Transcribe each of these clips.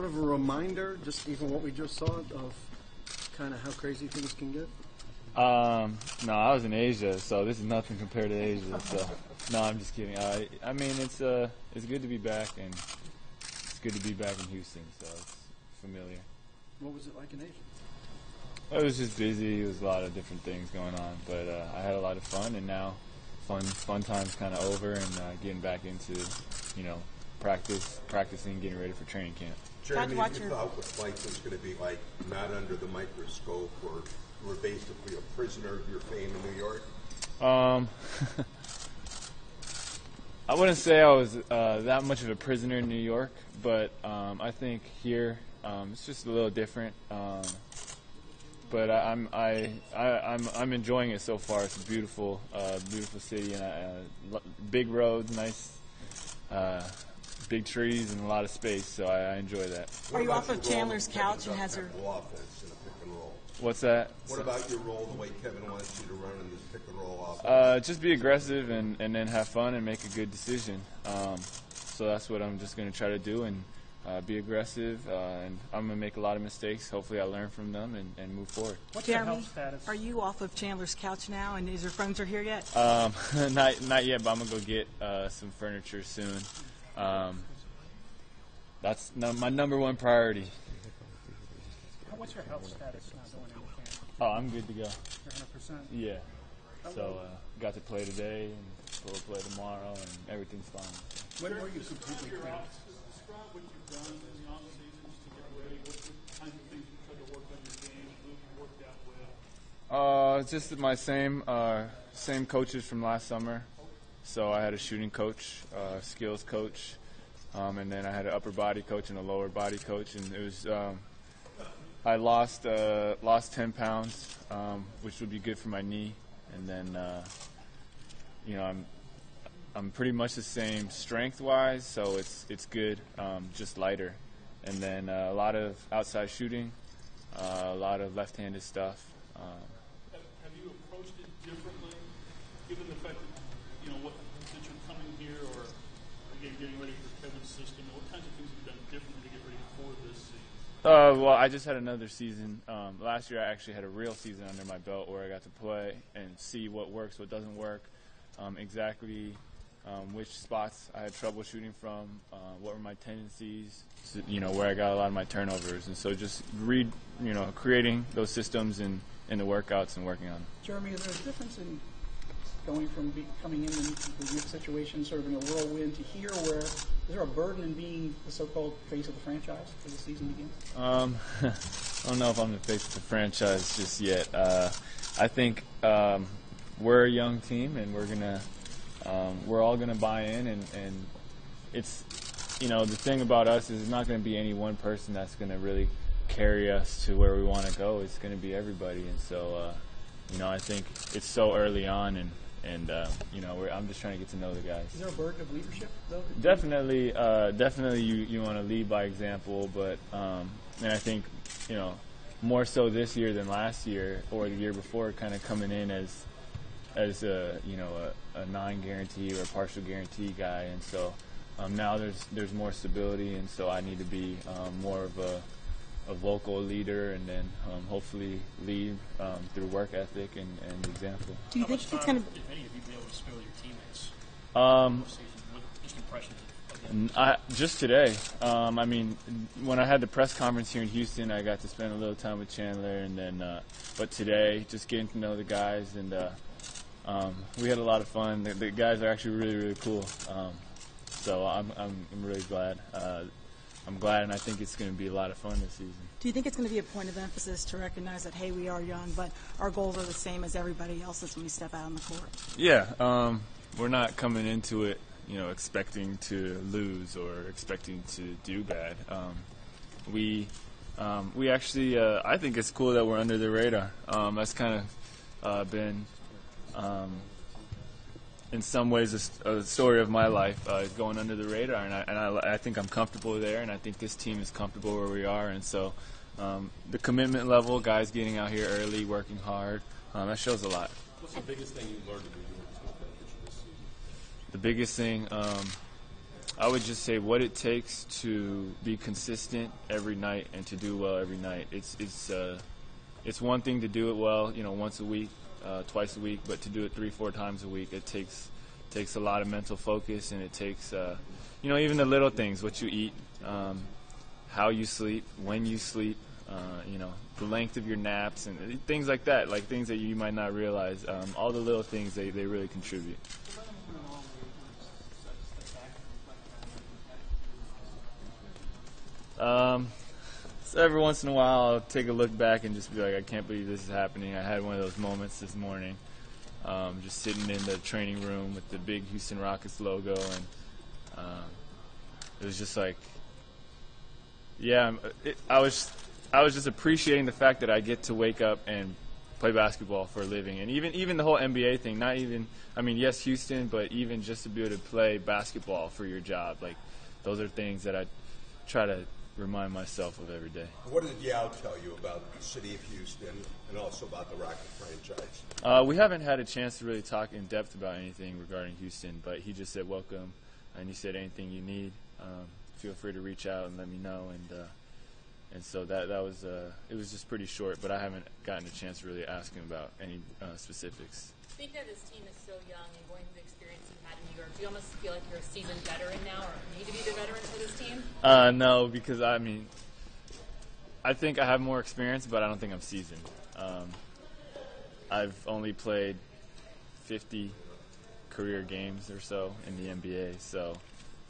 Sort of a reminder, just even what we just saw, of kind of how crazy things can get? No, I was in Asia, so this is nothing compared to Asia. So, no, I'm just kidding. I mean, it's good to be back, and it's good to be back in Houston, so it's familiar. What was it like in Asia? It was just busy. It was a lot of different things going on, but I had a lot of fun, and now fun time's kind of over, and getting back into, practicing, getting ready for training camp. Jeremy, you thought what life was going to be like, not under the microscope, or you were basically a prisoner of your fame in New York? I wouldn't say I was that much of a prisoner in New York, but I think here it's just a little different. But I'm enjoying it so far. It's a beautiful city, and big roads, nice. Big trees and a lot of space, so I enjoy that. Are you off of Chandler's couch and has her offense in a pick and roll? What's that? What about your role, the way Kevin wants you to run in this pick and roll offense? Just be aggressive and then have fun and make a good decision. So that's what I'm just going to try to do, and be aggressive. And I'm going to make a lot of mistakes. Hopefully I learn from them and move forward. What's your health status? Are you off of Chandler's couch now, and is your furniture here yet? Not yet, but I'm going to go get some furniture soon. That's my number one priority. What's your health status now going into camp? Oh, I'm good to go. You're 100%? Yeah. So got to play today and we'll play tomorrow, and everything's fine. When were you completely cleared? Describe what you've done in the off-seasons to get ready. What kinds of things you tried to work on your game and who you worked out with? Just my same coaches from last summer. So I had a shooting coach, skills coach, and then I had an upper body coach and a lower body coach. And it was I lost 10 pounds, which would be good for my knee. And then I'm pretty much the same strength-wise, so it's good, just lighter. And then a lot of outside shooting, a lot of left-handed stuff. Have you approached it differently, given the fact that that you're coming here, or again getting ready for Kevin's system? What kinds of things have you done differently to get ready for this season? Well, I just had another season. Last year I actually had a real season under my belt where I got to play and see what works, what doesn't work, exactly which spots I had trouble shooting from, what were my tendencies, where I got a lot of my turnovers. And so just creating those systems in the workouts and working on them. Jeremy, is there a difference in going from coming in the youth situation sort of in a whirlwind to here, where is there a burden in being the so-called face of the franchise as the season begins? I don't know if I'm the face of the franchise just yet. I think we're a young team, and we're all gonna buy in, and it's the thing about us is it's not going to be any one person that's going to really carry us to where we want to go. It's going to be everybody, and so I think it's so early on, and I'm just trying to get to know the guys. Is there a burden of leadership, though? Definitely, you want to lead by example, but and I think more so this year than last year or the year before, kind of coming in as a non-guarantee or a partial guarantee guy, and so now there's more stability, and so I need to be more of a vocal leader, and then hopefully lead through work ethic and example. Do you think it's going to? If any of you be able to spell your teammates? Just impressions of just today. I mean, when I had the press conference here in Houston, I got to spend a little time with Chandler, and then but today, just getting to know the guys, and we had a lot of fun. The guys are actually really, really cool. So I'm really glad. I'm glad, and I think it's going to be a lot of fun this season. Do you think it's going to be a point of emphasis to recognize that, hey, we are young, but our goals are the same as everybody else's when we step out on the court? Yeah, we're not coming into it, expecting to lose or expecting to do bad. We actually, I think it's cool that we're under the radar. That's kind of been, in some ways, a story of my life, going under the radar, and I think I'm comfortable there, and I think this team is comfortable where we are, and so the commitment level, guys getting out here early, working hard, that shows a lot. What's the biggest thing you learned to be doing this season? The biggest thing, I would just say what it takes to be consistent every night and to do well every night. It's one thing to do it well, once a week, twice a week, but to do it 3-4 times a week, it takes a lot of mental focus, and it takes even the little things, what you eat, how you sleep, when you sleep, the length of your naps, and things like that, like things that you might not realize. All the little things, they really contribute. So every once in a while, I'll take a look back and just be like, I can't believe this is happening. I had one of those moments this morning, just sitting in the training room with the big Houston Rockets logo, and it was just like, I was just appreciating the fact that I get to wake up and play basketball for a living, and even the whole NBA thing. Not even, yes, Houston, but even just to be able to play basketball for your job, like those are things that I try to remind myself of every day. What did Yao tell you about the city of Houston and also about the Rocket franchise? We haven't had a chance to really talk in depth about anything regarding Houston, but he just said welcome, and he said anything you need, feel free to reach out and let me know. And so that was it was just pretty short, but I haven't gotten a chance to really ask him about any specifics. Speaking of this team is so young and going through the experience you had in New York, do you almost feel like you're a seasoned veteran now, or need to be the veteran for this team? No, because I think I have more experience, but I don't think I'm seasoned. I've only played 50 career games or so in the NBA, so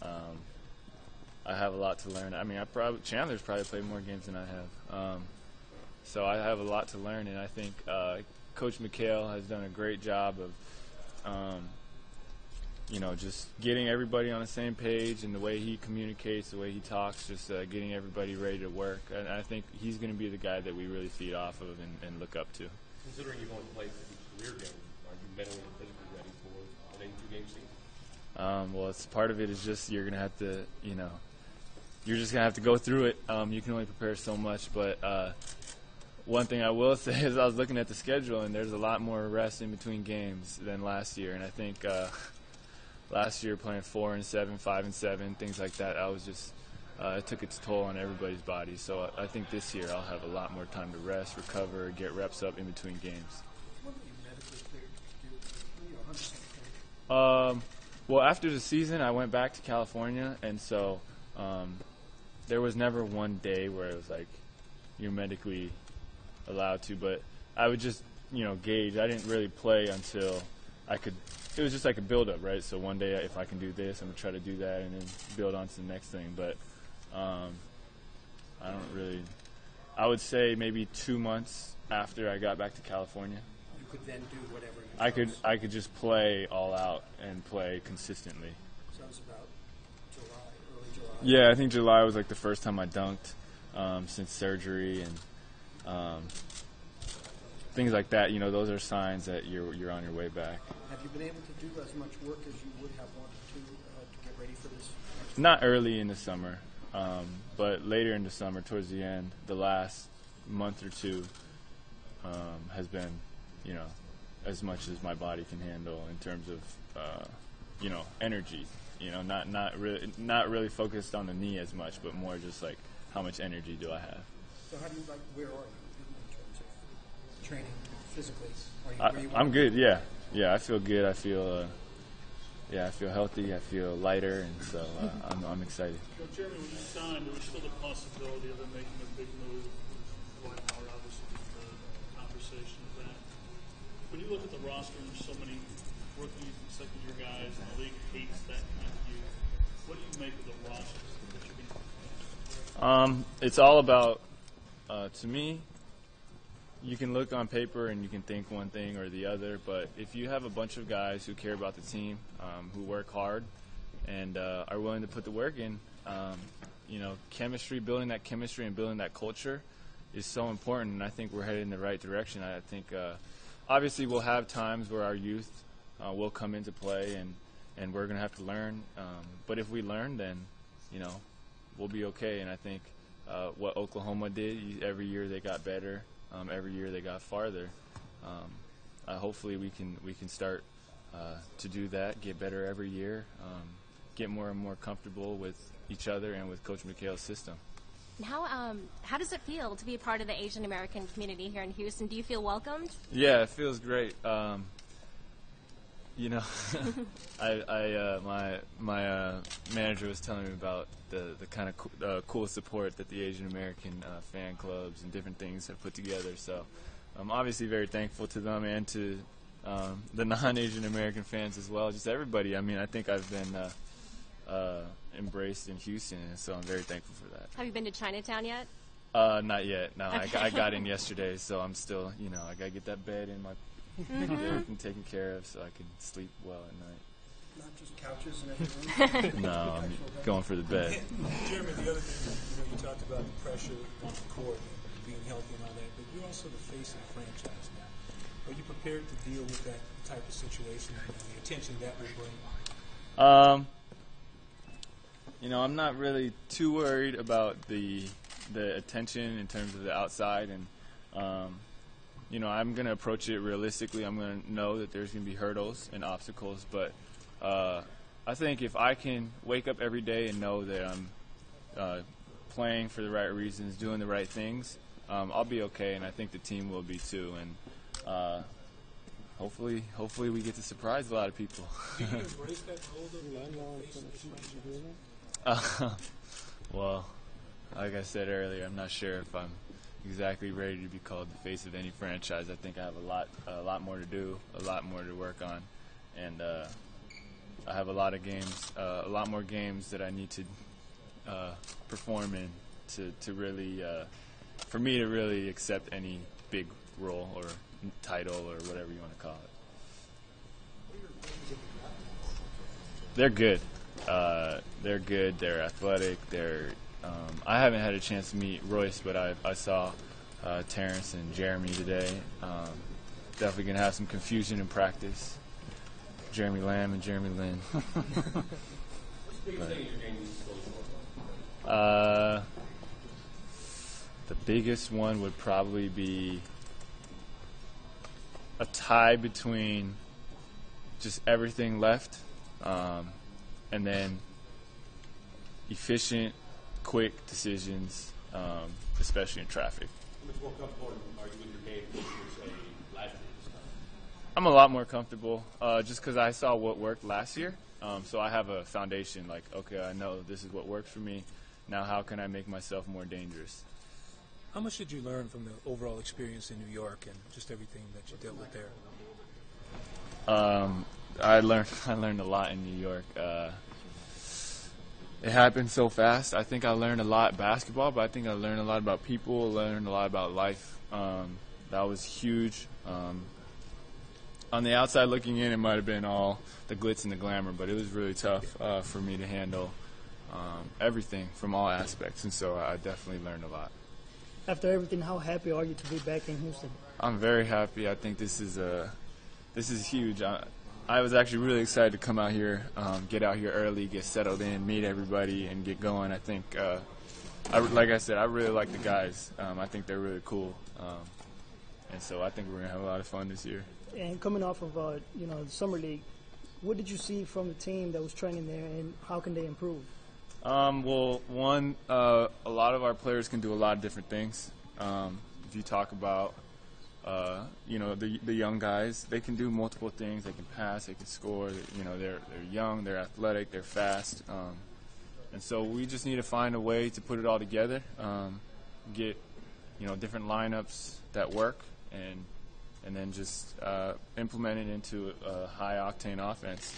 I have a lot to learn. Chandler's probably played more games than I have, so I have a lot to learn, and I think Coach McHale has done a great job of just getting everybody on the same page, and the way he communicates, the way he talks, just getting everybody ready to work. And I think he's going to be the guy that we really feed off of and look up to. Considering you've only played 50 career games, are you mentally and physically ready for an 82-game season? Well, it's part of it is just you're going to have to, you're just going to have to go through it. You can only prepare so much, but one thing I will say is I was looking at the schedule, and there's a lot more rest in between games than last year. And I think last year playing 4 and 7, 5 and 7, things like that, I was just it took its toll on everybody's body. So I think this year I'll have a lot more time to rest, recover, get reps up in between games. Well, after the season, I went back to California, and so there was never one day where it was like you're medically allowed to, but I would just gauge. I didn't really play until I could. It was just like a build-up, right? So one day, if I can do this, I'm gonna try to do that, and then build on to the next thing. But I don't really. I would say maybe 2 months after I got back to California. You could then do whatever you chose. I could just play all out and play consistently. So it was about early July. Yeah, I think July was like the first time I dunked since surgery, and things like that. Those are signs that you're on your way back. Have you been able to do as much work as you would have wanted to get ready for this? Not early in the summer, but later in the summer, towards the end, the last month or two has been, as much as my body can handle in terms of, energy. Not really focused on the knee as much, but more just like how much energy do I have. So how do you where are you in terms of training physically? I'm good. Yeah. I feel good. I feel healthy. I feel lighter, and so I'm excited. Jeremy, when you signed, there was still the possibility of them making a big move. Dwight Howard, obviously, was the conversation of that. When you look at the roster, and there's so many rookies and second-year guys, and the league hates that kind of youth. What do you make of the roster that you're being? It's all about, to me, you can look on paper and you can think one thing or the other, but if you have a bunch of guys who care about the team, who work hard, and are willing to put the work in, chemistry, building that chemistry and building that culture is so important, and I think we're headed in the right direction. I think obviously we'll have times where our youth will come into play, and we're going to have to learn, but if we learn, then we'll be okay. And I think what Oklahoma did, every year they got better. Every year they got farther. Hopefully we can start to do that, get better every year, get more and more comfortable with each other and with Coach McHale's system. And how does it feel to be a part of the Asian American community here in Houston? Do you feel welcomed? Yeah, it feels great. You know, my manager was telling me about the kind of cool support that the Asian American fan clubs and different things have put together. So I'm obviously very thankful to them and to the non-Asian American fans as well, just everybody. I mean, I think I've been embraced in Houston, and so I'm very thankful for that. Have you been to Chinatown yet? Not yet. No, Okay. I got in yesterday, so I'm still, you know, I got to get that bed in my everything taken care of so I can sleep well at night. Not just couches and everything. No, I'm going for the bed. Jeremy, the other thing, you talked about the pressure on the court, being healthy and all that, but you're also the face of the franchise now. Are you prepared to deal with that type of situation and the attention that will bring? You know, I'm not really too worried about the attention in terms of the outside, and you know, I'm going to approach it realistically. I'm going to know that there's going to be hurdles and obstacles, but I think if I can wake up every day and know that I'm playing for the right reasons, doing the right things, I'll be okay, and I think the team will be too. And hopefully we get to surprise a lot of people. Do you embrace that role of the face of the franchise? Well, like I said earlier, I'm not sure if I'm exactly ready to be called the face of any franchise. I think I have a lot more to do, a lot more to work on, and I have a lot more games that I need to perform in to really, for me to really accept any big role or title or whatever you want to call it. They're good. They're good. They're athletic. I haven't had a chance to meet Royce, but I saw Terrence and Jeremy today. Definitely going to have some confusion in practice. Jeremy Lamb and Jeremy Lin. What's the biggest thing in your game needs to slow down? The biggest one would probably be a tie between just everything left and then efficient, quick decisions, especially in traffic. How much more comfortable are you with your game this year, say, last year this time? I'm a lot more comfortable just because I saw what worked last year. So I have a foundation like, okay, I know this is what works for me. Now how can I make myself more dangerous? How much did you learn from the overall experience in New York and just everything that you dealt with there? I learned a lot in New York. It happened so fast. I think I learned a lot basketball, but I think I learned a lot about people, learned a lot about life. That was huge. On the outside looking in, it might have been all the glitz and the glamour, but it was really tough for me to handle everything from all aspects, and so I definitely learned a lot. After everything, how happy are you to be back in Houston? I'm very happy. I think this is huge. I was actually really excited to come out here, get out here early, get settled in, meet everybody, and get going. I think, like I said, I really like the guys. I think they're really cool, and so I think we're gonna have a lot of fun this year. And coming off of the summer league, what did you see from the team that was training there, and how can they improve? Well, one, a lot of our players can do a lot of different things. If you talk about, the young guys, they can do multiple things. They can pass, they can score. They're young, they're athletic, they're fast, and so we just need to find a way to put it all together, get different lineups that work, and then just implement it into a high octane offense.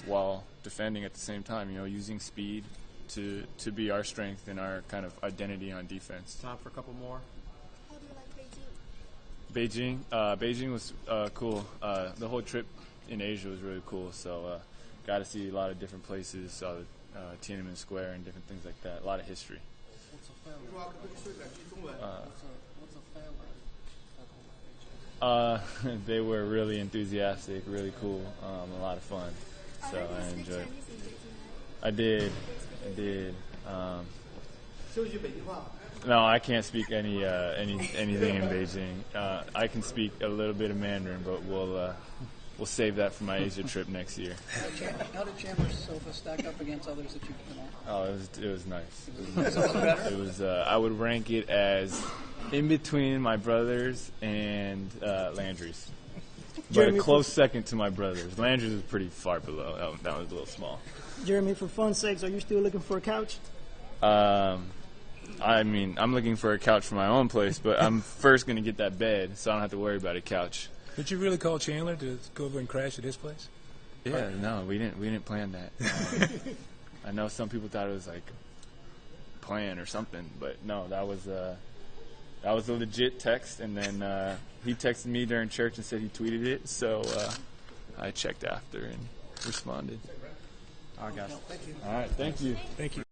While defending at the same time, using speed to be our strength and our kind of identity on defense. Time for a couple more. How do you like Beijing? Beijing was cool. The whole trip in Asia was really cool. So got to see a lot of different places, saw the Tiananmen Square and different things like that. A lot of history. What's a fan like? They were really enthusiastic, really cool, a lot of fun. So I enjoyed it. I did. No, I can't speak anything in Beijing. I can speak a little bit of Mandarin, but we'll we'll save that for my Asia trip next year. How did Chandler's sofa stack up against others that you've been on? Oh, it was nice. Better? It was. I would rank it as in between my brothers and Landry's, but Jeremy, a close second to my brothers. Landry's was pretty far below. That was a little small. Jeremy, for fun's sakes, are you still looking for a couch? I mean, I'm looking for a couch for my own place, but I'm first going to get that bed, so I don't have to worry about a couch. Did you really call Chandler to go over and crash at his place? Yeah, no, we didn't plan that. I know some people thought it was like plan or something, but no, that was a legit text. And then he texted me during church and said he tweeted it, so I checked after and responded. All right, guys. Thank you. All right, thank you. Thank you.